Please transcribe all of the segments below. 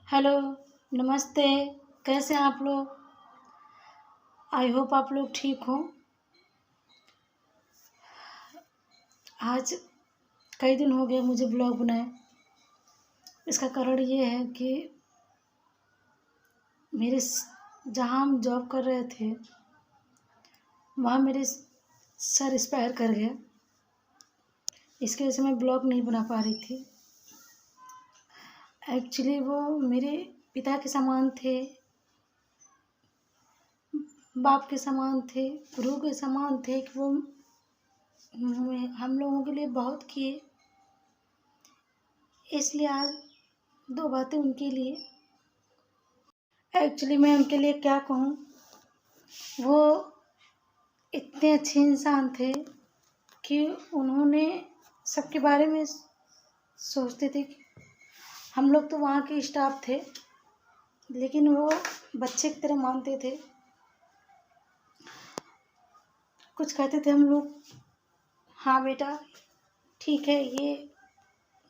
Hello, नमस्ते। कैसे हैं आप लोग? आई होप आप लोग ठीक हो। आज कई दिन हो गए मुझे ब्लॉग बनाए। इसका कारण ये है कि जहाँ हम जॉब कर रहे थे वहाँ मेरे सर एक्सपायर कर गए। इसकी वजह से मैं ब्लॉग नहीं बना पा रही थी। एक्चुअली वो मेरे पिता के समान थे, बाप के समान थे, रूह के समान थे कि वो हम लोगों के लिए बहुत किए। इसलिए आज दो बातें उनके लिए। एक्चुअली मैं उनके लिए क्या कहूँ, वो इतने अच्छे इंसान थे कि उन्होंने सबके बारे में सोचते थे। कि हम लोग तो वहाँ के स्टाफ थे, लेकिन वो बच्चे की तरह मानते थे। कुछ कहते थे हम लोग, हाँ बेटा ठीक है ये,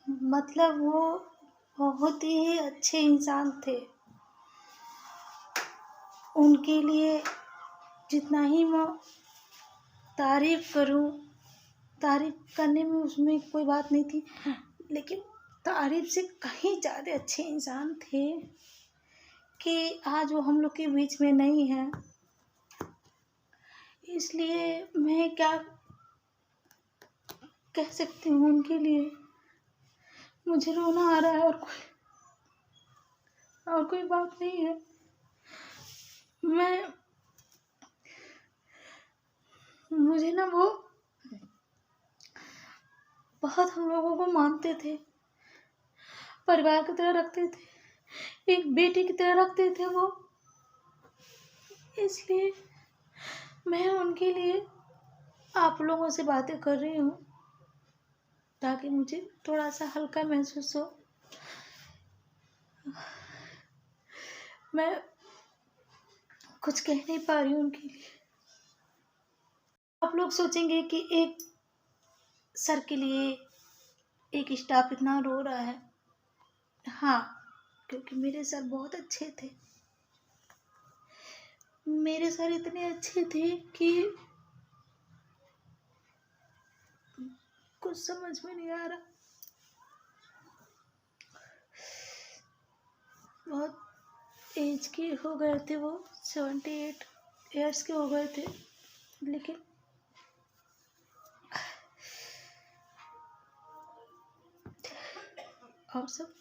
मतलब वो बहुत ही अच्छे इंसान थे। उनके लिए जितना ही मैं तारीफ़ करूं, तारीफ़ करने में उसमें कोई बात नहीं थी, लेकिन तारीफ़ से कहीं ज़्यादा अच्छे इंसान थे कि आज वो हम लोग के बीच में नहीं है। इसलिए मैं क्या कह सकती हूँ उनके लिए। मुझे रोना आ रहा है और कोई बात नहीं है। मुझे ना वो बहुत हम लोगों को मानते थे, परिवार की तरह रखते थे, एक बेटी की तरह रखते थे वो। इसलिए मैं उनके लिए आप लोगों से बातें कर रही हूँ ताकि मुझे थोड़ा सा हल्का महसूस हो। मैं कुछ कह नहीं पा रही हूँ उनके लिए। आप लोग सोचेंगे कि एक सर के लिए एक स्टाफ इतना रो रहा है। हाँ, क्योंकि मेरे सर बहुत अच्छे थे। मेरे सर इतने अच्छे थे कि कुछ समझ में नहीं आ रहा। बहुत एज के हो गए थे वो, 78 ईयर्स के हो गए थे, लेकिन और सब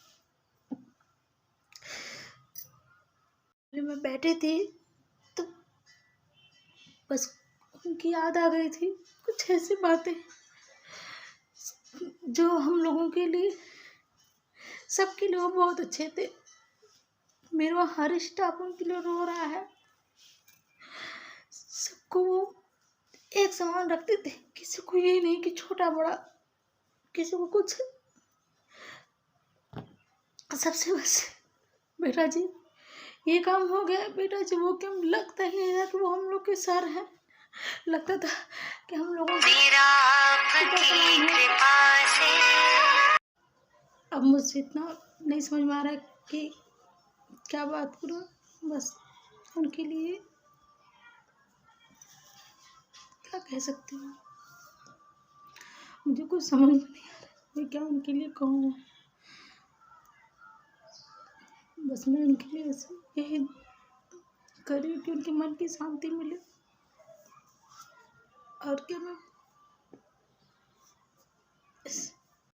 मैं बैठी थी तो बस उनकी याद आ गई थी। कुछ ऐसी बातें जो हम लोगों के लिए, सबके लिए वो बहुत अच्छे थे। मेरा हर स्टाफ उनके लिए रो रहा है। सबको वो एक समान रखते थे, किसी को ये नहीं कि छोटा बड़ा, किसी को कुछ। सबसे बस बेटा जी ये काम हो गया, बेटा जी वो क्यों, लगता ही नहीं था कि वो हम लोग के सर हैं। लगता था कि हम लोगों अब मुझे इतना नहीं समझ में आ रहा है कि क्या बात करूं। बस उनके लिए क्या कह सकती हूँ, मुझे कुछ समझ में नहीं आ रहा मैं क्या उनके लिए कहूँ। बस मैं उनके लिए यही कर रही हूँ कि उनके मन की शांति मिले। और क्या मैं